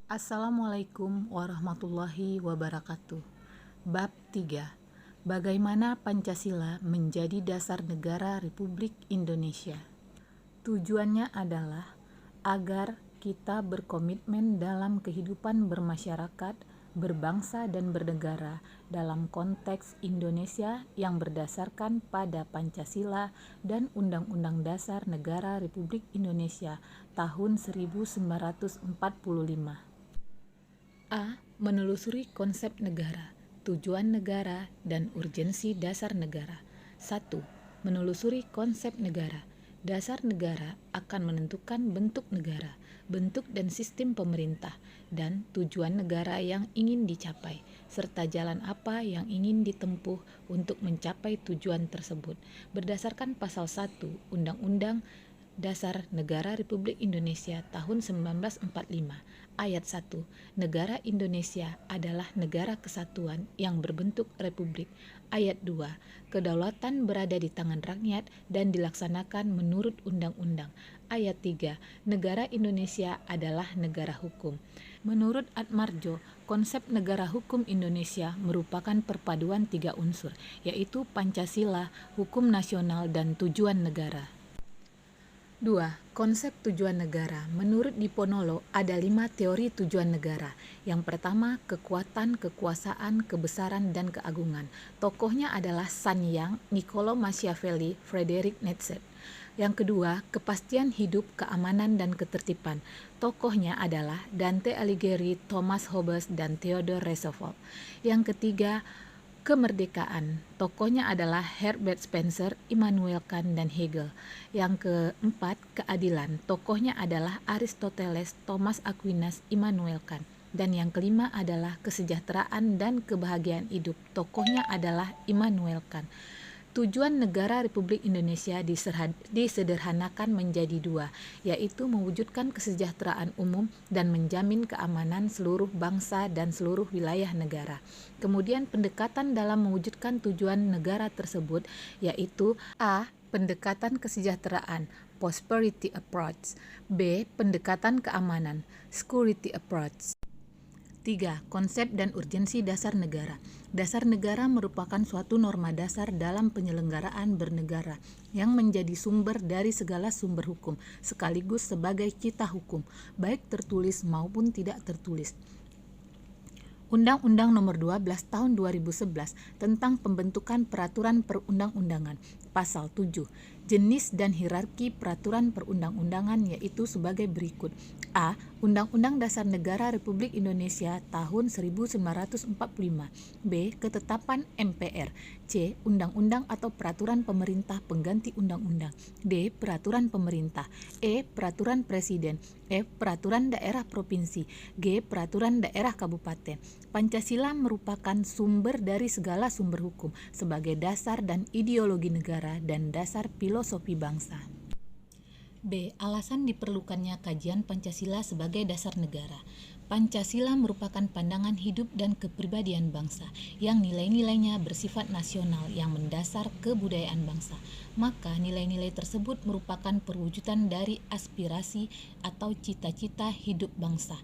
Assalamualaikum warahmatullahi wabarakatuh. Bab 3. Bagaimana Pancasila menjadi dasar negara Republik Indonesia. Tujuannya adalah agar kita berkomitmen dalam kehidupan bermasyarakat, berbangsa dan bernegara dalam konteks Indonesia yang berdasarkan pada Pancasila dan Undang-Undang Dasar Negara Republik Indonesia tahun 1945. A. Menelusuri konsep negara, tujuan negara, dan urgensi dasar negara. 1. Menelusuri konsep negara. Dasar negara akan menentukan bentuk negara, bentuk dan sistem pemerintah, dan tujuan negara yang ingin dicapai, serta jalan apa yang ingin ditempuh untuk mencapai tujuan tersebut. Berdasarkan pasal 1 Undang-Undang Dasar Negara Republik Indonesia tahun 1945, ayat 1, negara Indonesia adalah negara kesatuan yang berbentuk republik. Ayat 2, kedaulatan berada di tangan rakyat dan dilaksanakan menurut undang-undang. Ayat 3, negara Indonesia adalah negara hukum. Menurut Atmarjo, konsep negara hukum Indonesia merupakan perpaduan 3 unsur, yaitu Pancasila, hukum nasional, dan tujuan negara. 2. Konsep tujuan negara. Menurut Diponolo, ada 5 teori tujuan negara. Yang pertama, kekuatan, kekuasaan, kebesaran, dan keagungan. Tokohnya adalah Sun Yang, Niccolo Machiavelli, Friedrich Nietzsche. Yang kedua, kepastian hidup, keamanan, dan ketertiban. Tokohnya adalah Dante Alighieri, Thomas Hobbes, dan Theodore Roosevelt. Yang ketiga, kemerdekaan. Tokohnya adalah Herbert Spencer, Immanuel Kant, dan Hegel. Yang keempat, keadilan. Tokohnya adalah Aristoteles, Thomas Aquinas, Immanuel Kant. Dan yang kelima adalah kesejahteraan dan kebahagiaan hidup. Tokohnya adalah Immanuel Kant. Tujuan negara Republik Indonesia disederhanakan menjadi 2, yaitu mewujudkan kesejahteraan umum dan menjamin keamanan seluruh bangsa dan seluruh wilayah negara. Kemudian pendekatan dalam mewujudkan tujuan negara tersebut yaitu A. Pendekatan kesejahteraan, prosperity approach. B. Pendekatan keamanan, security approach. 3. Konsep dan urgensi dasar negara. Dasar negara merupakan suatu norma dasar dalam penyelenggaraan bernegara yang menjadi sumber dari segala sumber hukum, sekaligus sebagai cita hukum, baik tertulis maupun tidak tertulis. Undang-Undang Nomor 12 Tahun 2011 tentang pembentukan peraturan perundang-undangan, Pasal 7. Jenis dan hierarki peraturan perundang-undangan yaitu sebagai berikut. A. Undang-Undang Dasar Negara Republik Indonesia tahun 1945. B. Ketetapan MPR. C. Undang-undang atau peraturan pemerintah pengganti undang-undang. D. Peraturan pemerintah. E. Peraturan presiden. F. Peraturan daerah provinsi. G. Peraturan daerah kabupaten. Pancasila merupakan sumber dari segala sumber hukum sebagai dasar dan ideologi negara dan dasar filosofi bangsa. B. Alasan diperlukannya kajian Pancasila sebagai dasar negara. Pancasila merupakan pandangan hidup dan kepribadian bangsa yang nilai-nilainya bersifat nasional yang mendasar kebudayaan bangsa. Maka nilai-nilai tersebut merupakan perwujudan dari aspirasi atau cita-cita hidup bangsa.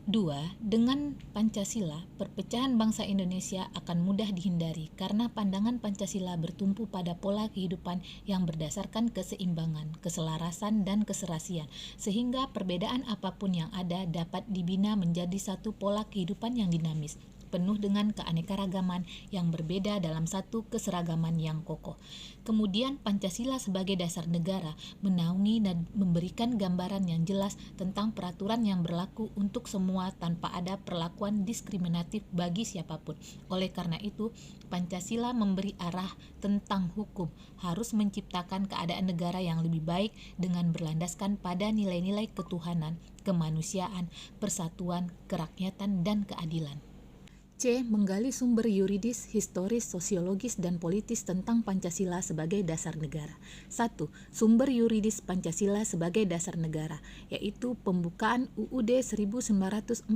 2. Dengan Pancasila, perpecahan bangsa Indonesia akan mudah dihindari karena pandangan Pancasila bertumpu pada pola kehidupan yang berdasarkan keseimbangan, keselarasan, dan keserasian, sehingga perbedaan apapun yang ada dapat dibina menjadi satu pola kehidupan yang dinamis, penuh dengan keanekaragaman yang berbeda dalam satu keseragaman yang kokoh. Kemudian Pancasila sebagai dasar negara menaungi dan memberikan gambaran yang jelas tentang peraturan yang berlaku untuk semua tanpa ada perlakuan diskriminatif bagi siapapun. Oleh karena itu, Pancasila memberi arah tentang hukum harus menciptakan keadaan negara yang lebih baik dengan berlandaskan pada nilai-nilai ketuhanan, kemanusiaan, persatuan, kerakyatan, dan keadilan. C. Menggali sumber yuridis, historis, sosiologis, dan politis tentang Pancasila sebagai dasar negara. 1. Sumber yuridis Pancasila sebagai dasar negara, yaitu pembukaan UUD 1945,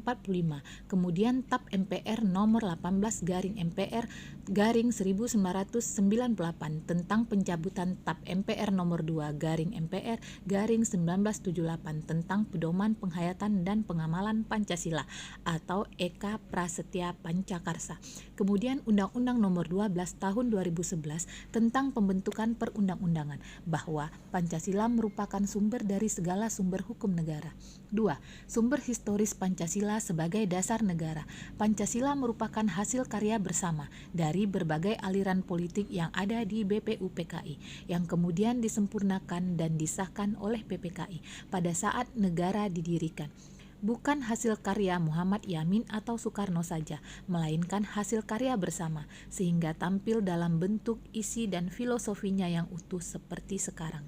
kemudian TAP MPR nomor 18/MPR/1998 tentang pencabutan TAP MPR nomor 2/MPR/1978 tentang pedoman penghayatan dan pengamalan Pancasila atau Eka Prasetya Pancakarsa. Kemudian Undang-Undang Nomor 12 Tahun 2011 tentang pembentukan perundang-undangan bahwa Pancasila merupakan sumber dari segala sumber hukum negara. 2. Sumber historis Pancasila sebagai dasar negara. Pancasila merupakan hasil karya bersama dari berbagai aliran politik yang ada di BPUPKI yang kemudian disempurnakan dan disahkan oleh PPKI pada saat negara didirikan. Bukan hasil karya Muhammad Yamin atau Soekarno saja, melainkan hasil karya bersama, sehingga tampil dalam bentuk, isi, dan filosofinya yang utuh seperti sekarang.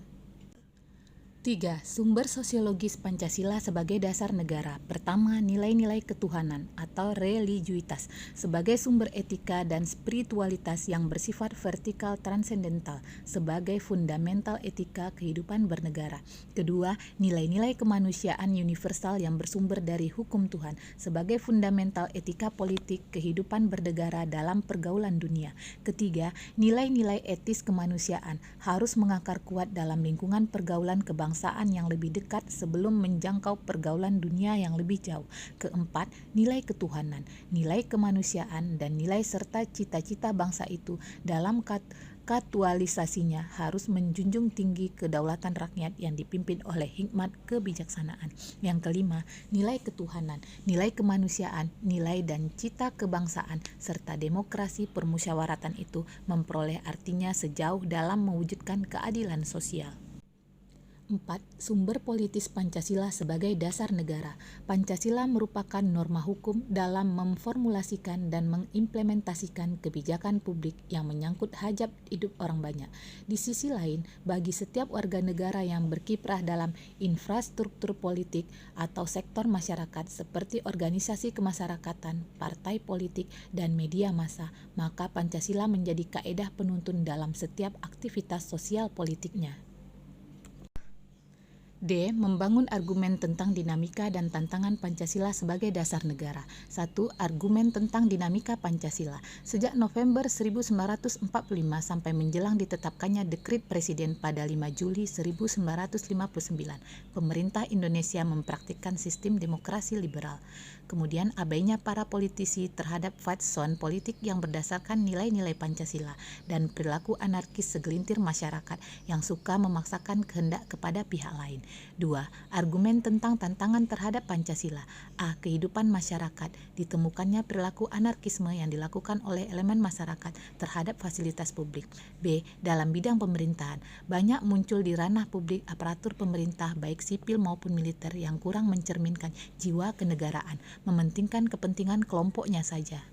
3. Sumber sosiologis Pancasila sebagai dasar negara. Pertama, nilai-nilai ketuhanan atau religiuitas sebagai sumber etika dan spiritualitas yang bersifat vertikal transendental sebagai fundamental etika kehidupan bernegara. Kedua, nilai-nilai kemanusiaan universal yang bersumber dari hukum Tuhan sebagai fundamental etika politik kehidupan bernegara dalam pergaulan dunia. Ketiga, nilai-nilai etis kemanusiaan harus mengakar kuat dalam lingkungan pergaulan kebangsaan yang lebih dekat sebelum menjangkau pergaulan dunia yang lebih jauh. Keempat, nilai ketuhanan, nilai kemanusiaan, dan nilai serta cita-cita bangsa itu dalam katualisasinya harus menjunjung tinggi kedaulatan rakyat yang dipimpin oleh hikmat kebijaksanaan. Yang kelima, nilai ketuhanan, nilai kemanusiaan, nilai dan cita kebangsaan, serta demokrasi permusyawaratan itu memperoleh artinya sejauh dalam mewujudkan keadilan sosial. 4. Sumber politis Pancasila sebagai dasar negara. Pancasila merupakan norma hukum dalam memformulasikan dan mengimplementasikan kebijakan publik yang menyangkut hajat hidup orang banyak. Di sisi lain, bagi setiap warga negara yang berkiprah dalam infrastruktur politik atau sektor masyarakat seperti organisasi kemasyarakatan, partai politik, dan media massa, maka Pancasila menjadi kaedah penuntun dalam setiap aktivitas sosial politiknya. D. Membangun argumen tentang dinamika dan tantangan Pancasila sebagai dasar negara. 1. Argumen tentang dinamika Pancasila. Sejak November 1945 sampai menjelang ditetapkannya Dekrit Presiden pada 5 Juli 1959, pemerintah Indonesia mempraktikkan sistem demokrasi liberal. Kemudian abainya para politisi terhadap fatson politik yang berdasarkan nilai-nilai Pancasila dan perilaku anarkis segelintir masyarakat yang suka memaksakan kehendak kepada pihak lain. 2. Argumen tentang tantangan terhadap Pancasila. A. Kehidupan masyarakat. Ditemukannya perilaku anarkisme yang dilakukan oleh elemen masyarakat terhadap fasilitas publik. B. Dalam bidang pemerintahan, banyak muncul di ranah publik aparatur pemerintah baik sipil maupun militer yang kurang mencerminkan jiwa kenegaraan, mementingkan kepentingan kelompoknya saja.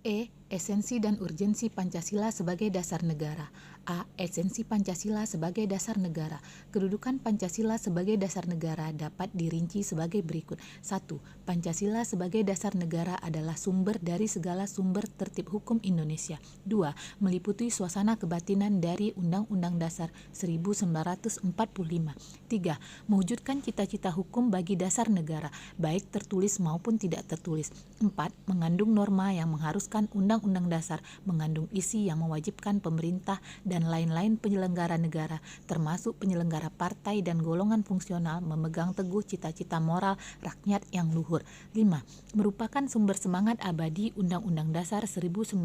E. Esensi dan urgensi Pancasila sebagai dasar negara. A. Esensi Pancasila sebagai dasar negara. Kedudukan Pancasila sebagai dasar negara dapat dirinci sebagai berikut. 1. Pancasila sebagai dasar negara adalah sumber dari segala sumber tertib hukum Indonesia. 2. Meliputi suasana kebatinan dari Undang-Undang Dasar 1945. 3. Mewujudkan cita-cita hukum bagi dasar negara, baik tertulis maupun tidak tertulis. 4. Mengandung norma yang mengharuskan Undang-Undang Dasar, mengandung isi yang mewajibkan pemerintah dan lain-lain penyelenggara negara, termasuk penyelenggara partai dan golongan fungsional memegang teguh cita-cita moral rakyat yang luhur. 5. Merupakan sumber semangat abadi Undang-Undang Dasar 1945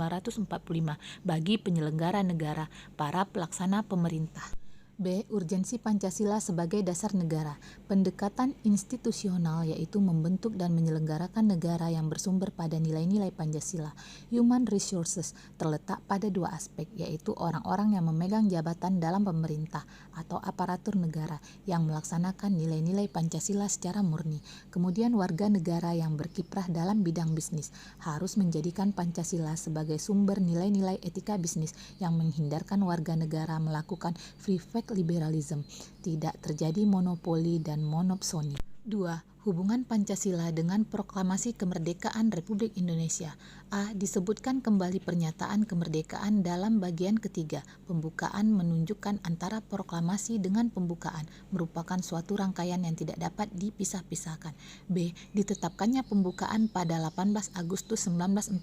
bagi penyelenggara negara, para pelaksana pemerintah. B. Urgensi Pancasila sebagai dasar negara. Pendekatan institusional yaitu membentuk dan menyelenggarakan negara yang bersumber pada nilai-nilai Pancasila. Human resources terletak pada dua aspek, yaitu orang-orang yang memegang jabatan dalam pemerintah atau aparatur negara yang melaksanakan nilai-nilai Pancasila secara murni. Kemudian warga negara yang berkiprah dalam bidang bisnis harus menjadikan Pancasila sebagai sumber nilai-nilai etika bisnis yang menghindarkan warga negara melakukan free liberalism, tidak terjadi monopoli dan monopsoni. 2. Hubungan Pancasila dengan Proklamasi Kemerdekaan Republik Indonesia. A. Disebutkan kembali pernyataan kemerdekaan dalam bagian ketiga. Pembukaan menunjukkan antara proklamasi dengan pembukaan merupakan suatu rangkaian yang tidak dapat dipisah-pisahkan. B. Ditetapkannya pembukaan pada 18 Agustus 1945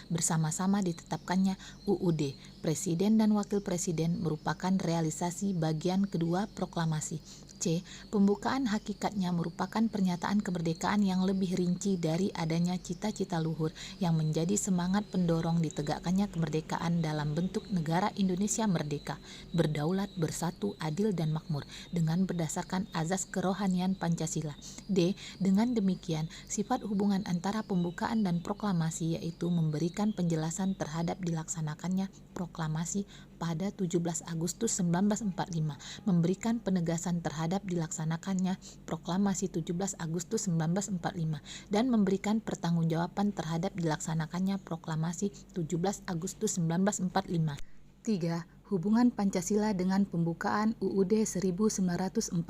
bersama-sama ditetapkannya UUD. Presiden dan Wakil Presiden merupakan realisasi bagian kedua proklamasi. C. Pembukaan hakikatnya merupakan pernyataan kemerdekaan yang lebih rinci dari adanya cita-cita luhur yang menjadi semangat pendorong ditegakkannya kemerdekaan dalam bentuk negara Indonesia merdeka, berdaulat, bersatu, adil, dan makmur dengan berdasarkan azas kerohanian Pancasila. D. Dengan demikian, sifat hubungan antara pembukaan dan proklamasi yaitu memberikan penjelasan terhadap dilaksanakannya proklamasi pada 17 Agustus 1945, memberikan penegasan terhadap dilaksanakannya proklamasi 17 Agustus 1945, dan memberikan pertanggungjawaban terhadap dilaksanakannya proklamasi 17 Agustus 1945. 3. Hubungan Pancasila dengan pembukaan UUD 1945. 1.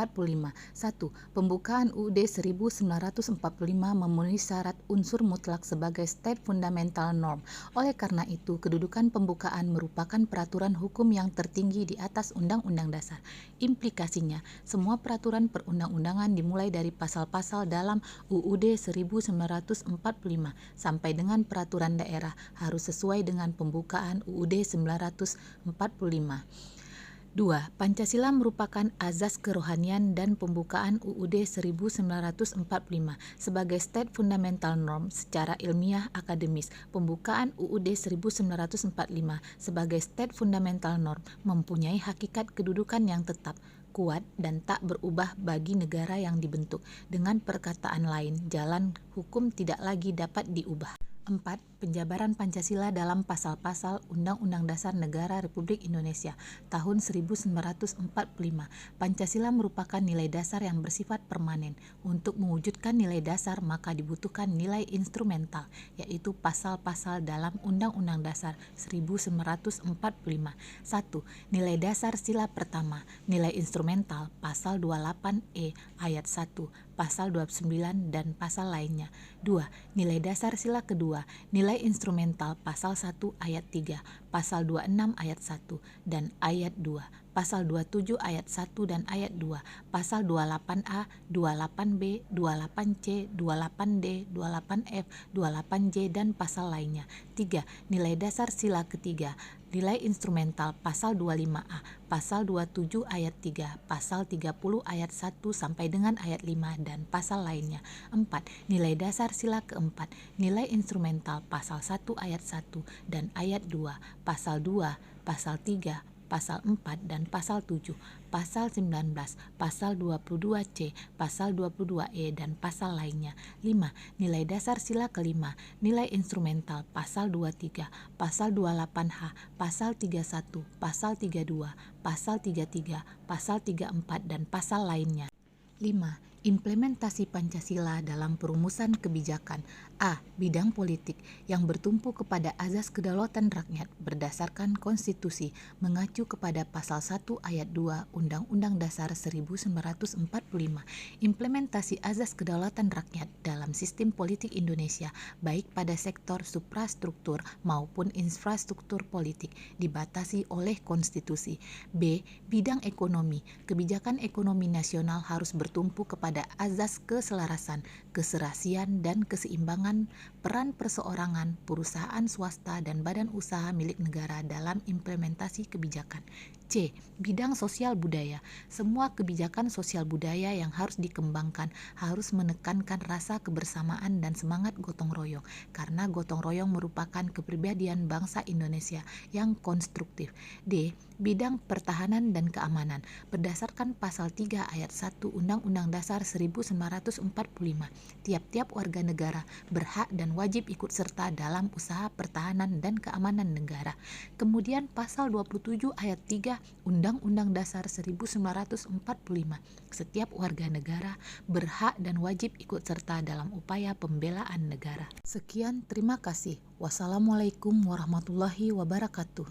Pembukaan UUD 1945 memenuhi syarat unsur mutlak sebagai state fundamental norm. Oleh karena itu, kedudukan pembukaan merupakan peraturan hukum yang tertinggi di atas Undang-Undang Dasar. Implikasinya, semua peraturan perundang-undangan dimulai dari pasal-pasal dalam UUD 1945 sampai dengan peraturan daerah harus sesuai dengan pembukaan UUD 1945. 2. Pancasila merupakan azas kerohanian dan pembukaan UUD 1945 sebagai state fundamental norm secara ilmiah akademis. Pembukaan UUD 1945 sebagai state fundamental norm mempunyai hakikat kedudukan yang tetap, kuat, dan tak berubah bagi negara yang dibentuk. Dengan perkataan lain, jalan hukum tidak lagi dapat diubah. 4. Penjabaran Pancasila dalam pasal-pasal Undang-Undang Dasar Negara Republik Indonesia tahun 1945. Pancasila merupakan nilai dasar yang bersifat permanen. Untuk mewujudkan nilai dasar maka dibutuhkan nilai instrumental, yaitu pasal-pasal dalam Undang-Undang Dasar 1945. 1. Nilai dasar sila pertama. Nilai instrumental pasal 28E ayat 1, pasal 29 dan pasal lainnya. 2. Nilai dasar sila kedua. Nilai instrumental pasal 1 ayat 3, pasal 26 ayat 1 dan ayat 2, pasal 27 ayat 1 dan ayat 2, pasal 28A, 28B, 28C, 28D, 28F, 28J dan pasal lainnya. 3. Nilai dasar sila ketiga. Nilai instrumental pasal 25A, pasal 27 ayat 3, pasal 30 ayat 1 sampai dengan ayat 5 dan pasal lainnya. 4. Nilai dasar sila keempat. Nilai instrumental pasal 1 ayat 1 dan ayat 2, pasal 2, pasal 3, pasal 4 dan pasal 7, pasal 19, pasal 22C, pasal 22E dan pasal lainnya. 5. Nilai dasar sila kelima. Nilai instrumental pasal 23, pasal 28H, pasal 31, pasal 32, pasal 33, pasal 34 dan pasal lainnya. 5. Implementasi Pancasila dalam perumusan kebijakan. A. Bidang politik yang bertumpu kepada azas kedaulatan rakyat berdasarkan konstitusi mengacu kepada pasal 1 ayat 2 Undang-Undang Dasar 1945. Implementasi azas kedaulatan rakyat dalam sistem politik Indonesia baik pada sektor suprastruktur maupun infrastruktur politik dibatasi oleh konstitusi. B. Bidang ekonomi. Kebijakan ekonomi nasional harus bertumpu kepada azas keselarasan, keserasian, dan keseimbangan peran perseorangan, perusahaan swasta, dan badan usaha milik negara dalam implementasi kebijakan. C. Bidang sosial budaya. Semua kebijakan sosial budaya yang harus dikembangkan harus menekankan rasa kebersamaan dan semangat gotong royong, karena gotong royong merupakan kepribadian bangsa Indonesia yang konstruktif. D. Bidang pertahanan dan keamanan. Berdasarkan pasal 3 ayat 1 Undang-Undang Dasar 1945, tiap-tiap warga negara berhak dan wajib ikut serta dalam usaha pertahanan dan keamanan negara. Kemudian pasal 27 ayat 3 Undang-Undang Dasar 1945, setiap warga negara berhak dan wajib ikut serta dalam upaya pembelaan negara. Sekian, terima kasih. Wassalamualaikum warahmatullahi wabarakatuh.